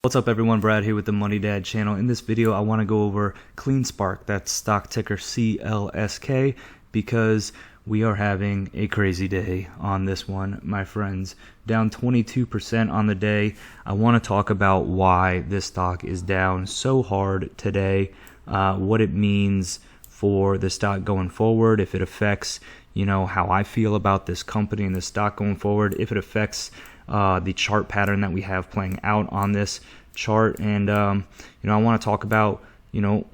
What's up everyone, Brad here with the Money Dad channel. In this video I want to go over CleanSpark, that's stock ticker CLSK, because we are having a crazy day on this one, my friends. Down 22% on the day. I want to talk about why this stock is down so hard today, what it means for the stock going forward, if it affects how I feel about this company and the stock going forward, if it affects the chart pattern that we have playing out on this chart, and I want to talk about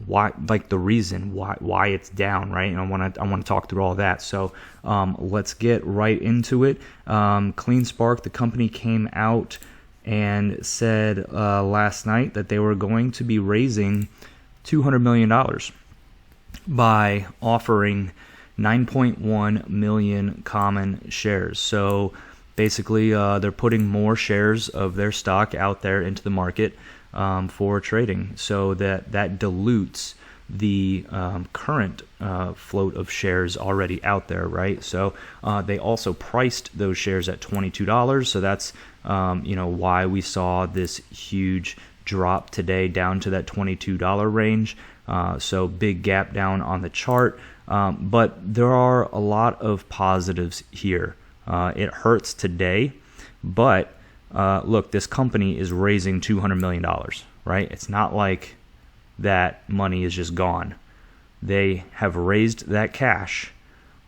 why, like the reason why it's down, right? And I want to talk through all that. So let's get right into it. CleanSpark, the company, came out and said last night that they were going to be raising $200 million by offering 9.1 million common shares. So basically, they're putting more shares of their stock out there into the market for trading, so that dilutes the current float of shares already out there, right? So they also priced those shares at $22, so that's why we saw this huge drop today down to that $22 range. So big gap down on the chart, but there are a lot of positives here. It hurts today, but look, this company is raising $200 million, right? It's not like that money is just gone. They have raised that cash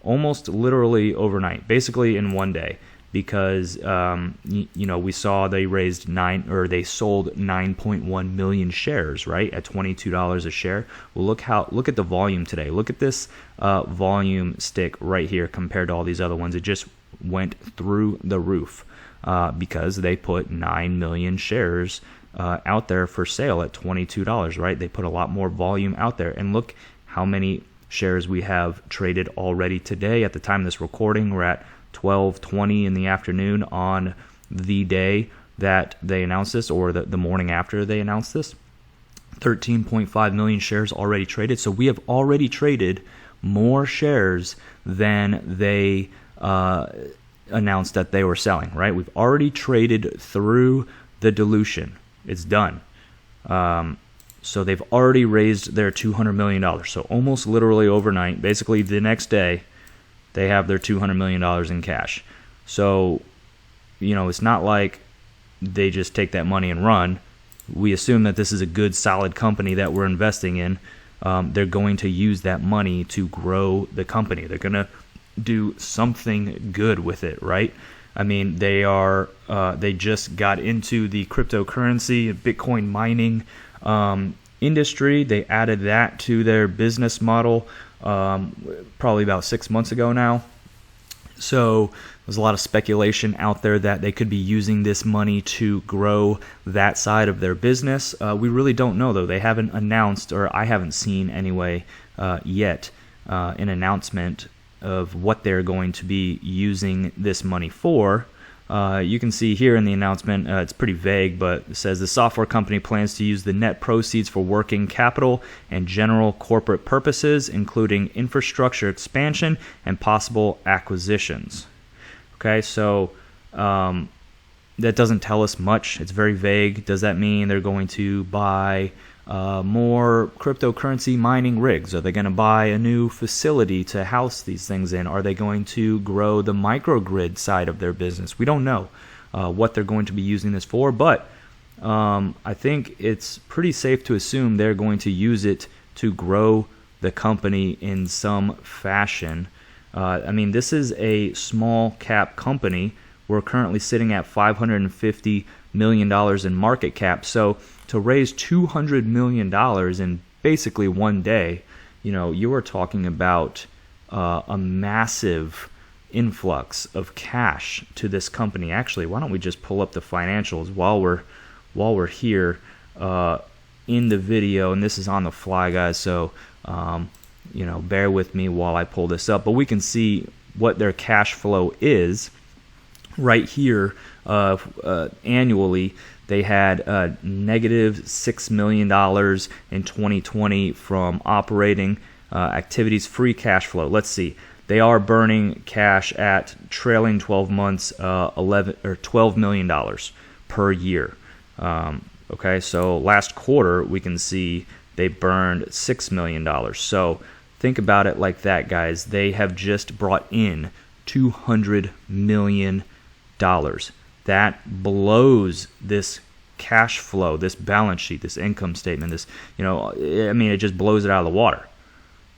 almost literally overnight, basically in one day, because we saw they raised they sold 9.1 million shares, right, at $22 a share. Well, look at the volume today. Look at this volume stick right here compared to all these other ones. It just went through the roof because they put 9 million shares out there for sale at $22, right? They put a lot more volume out there, and look how many shares we have traded already today. At the time of this recording, we're at 12:20 in the afternoon on the day that they announced this, or the morning after they announced this. 13.5 million shares already traded. So we have already traded more shares than they announced that they were selling, right? We've already traded through the dilution. It's done. So they've already raised their $200 million. So almost literally overnight, basically the next day, they have their $200 million in cash. So, it's not like they just take that money and run. We assume that this is a good, solid company that we're investing in. They're going to use that money to grow the company. They're going to do something good with it, right? I mean, they just got into the cryptocurrency, Bitcoin mining industry. They added that to their business model probably about 6 months ago now. So there's a lot of speculation out there that they could be using this money to grow that side of their business. We really don't know, though. They haven't announced, or I haven't seen anyway yet, an announcement of what they're going to be using this money for. You can see here in the announcement, it's pretty vague, but it says the software company plans to use the net proceeds for working capital and general corporate purposes, including infrastructure expansion and possible acquisitions. Okay, so that doesn't tell us much. It's very vague. Does that mean they're going to buy more cryptocurrency mining rigs? Are they going to buy a new facility to house these things in? Are they going to grow the microgrid side of their business? We don't know what they're going to be using this for, but I think it's pretty safe to assume they're going to use it to grow the company in some fashion. I mean, this is a small cap company. We're currently sitting at $550 million in market cap. So to raise $200 million in basically one day, you are talking about a massive influx of cash to this company. Actually, why don't we just pull up the financials while we're here in the video? And this is on the fly, guys, so bear with me while I pull this up. But we can see what their cash flow is right here. Annually, they had negative $6 million in 2020 from operating activities. Free cash flow, let's see. They are burning cash at trailing 12 months, $12 million per year. Okay, so last quarter we can see they burned $6 million. So think about it like that, guys. They have just brought in $200 million. That blows this cash flow, this balance sheet, this income statement, this, I mean, it just blows it out of the water.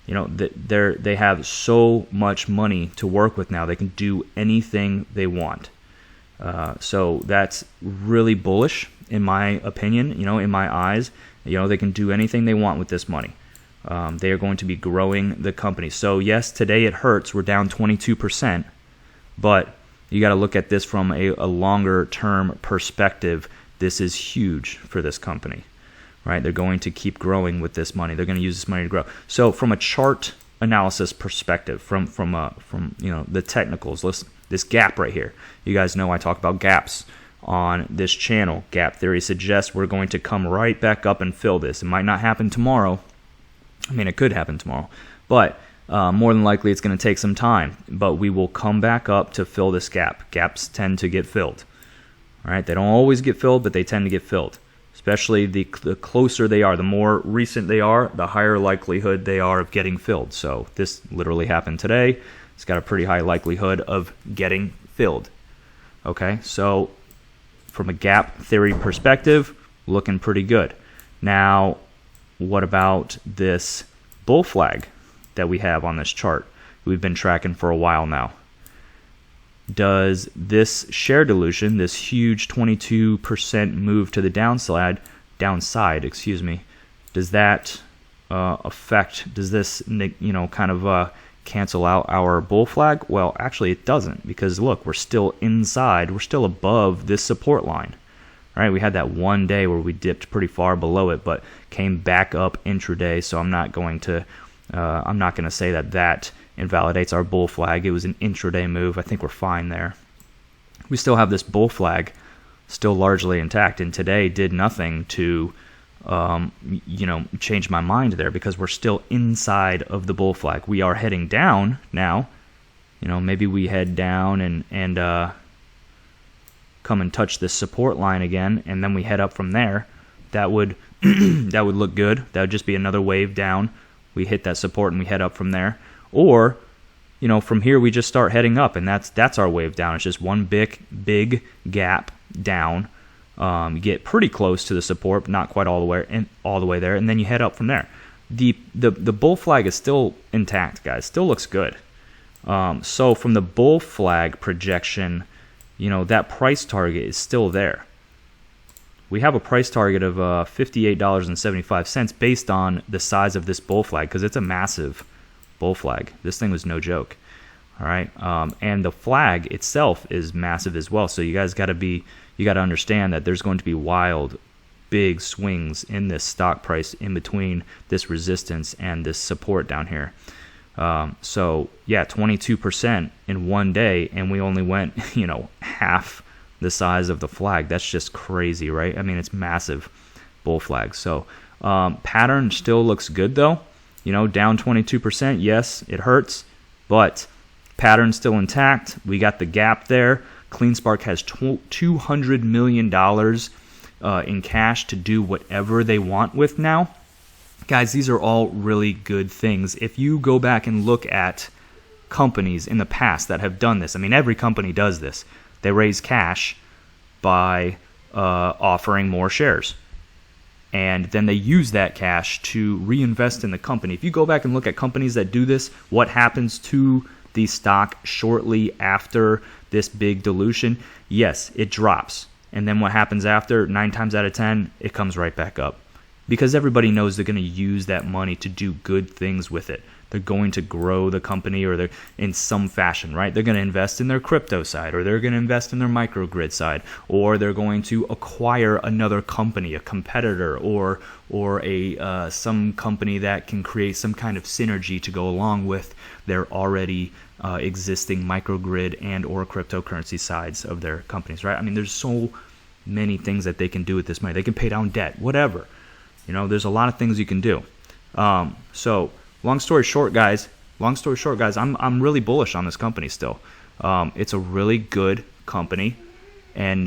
They have so much money to work with now. They can do anything they want. So that's really bullish in my opinion, in my eyes. They can do anything they want with this money. They are going to be growing the company. So yes, today it hurts. We're down 22%, but you got to look at this from a longer term perspective. This is huge for this company, right? They're going to keep growing with this money. They're going to use this money to grow. So from a chart analysis perspective, from the technicals, listen, this gap right here. You guys know I talk about gaps on this channel. Gap theory suggests we're going to come right back up and fill this. It might not happen tomorrow. I mean, it could happen tomorrow, but more than likely it's going to take some time. But we will come back up to fill this gap. Gaps tend to get filled. All right, they don't always get filled, but they tend to get filled. Especially the closer they are, the more recent they are, the higher likelihood they are of getting filled. So this literally happened today. It's got a pretty high likelihood of getting filled. Okay, so from a gap theory perspective, looking pretty good. Now, what about this bull flag that we have on this chart? We've been tracking for a while now. Does this share dilution, this huge 22% move to the downside, does that affect, does this, kind of cancel out our bull flag? Well, actually it doesn't, because look, we're still inside, we're still above this support line. All right, we had that one day where we dipped pretty far below it, but came back up intraday, so I'm not going to say that invalidates our bull flag. It was an intraday move. I think we're fine there. We still have this bull flag still largely intact, and today did nothing to change my mind there, because we're still inside of the bull flag. We are heading down now. Maybe we head down and come and touch this support line again, and then we head up from there. That would that would look good. That would just be another wave down. We hit that support and we head up from there. Or, from here we just start heading up, and that's our wave down. It's just one big gap down. You get pretty close to the support, but not quite all the way there, and then you head up from there. The bull flag is still intact, guys. Still looks good. So from the bull flag projection, that price target is still there. We have a price target of $58.75 based on the size of this bull flag, because it's a massive bull flag. This thing was no joke. All right, and the flag itself is massive as well. So you guys got to understand that there's going to be wild, big swings in this stock price in between this resistance and this support down here. So yeah, 22% in one day, and we only went, half the size of the flag. That's just crazy, right? I mean, it's massive bull flag. So pattern still looks good though. Down 22%. Yes, it hurts, but pattern still intact. We got the gap there. CleanSpark has $200 million in cash to do whatever they want with now. Guys, these are all really good things. If you go back and look at companies in the past that have done this, I mean, every company does this. They raise cash by offering more shares. And then they use that cash to reinvest in the company. If you go back and look at companies that do this, what happens to the stock shortly after this big dilution? Yes, it drops. And then what happens after? 9 times out of 10, it comes right back up. Because everybody knows they're going to use that money to do good things with it. They're going to grow the company, or they're in some fashion, right? They're going to invest in their crypto side, or they're going to invest in their microgrid side, or they're going to acquire another company, a competitor, or a some company that can create some kind of synergy to go along with their already existing microgrid and or cryptocurrency sides of their companies, right? I mean, there's so many things that they can do with this money. They can pay down debt, whatever. There's a lot of things you can do. So long story short, guys, I'm really bullish on this company still. It's a really good company, and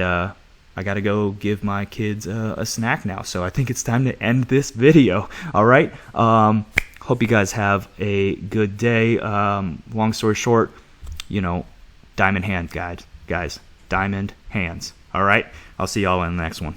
I gotta go give my kids a snack now, so I think it's time to end this video. All right. Hope you guys have a good day. Long story short, diamond hand guys, diamond hands. All right. I'll see y'all in the next one.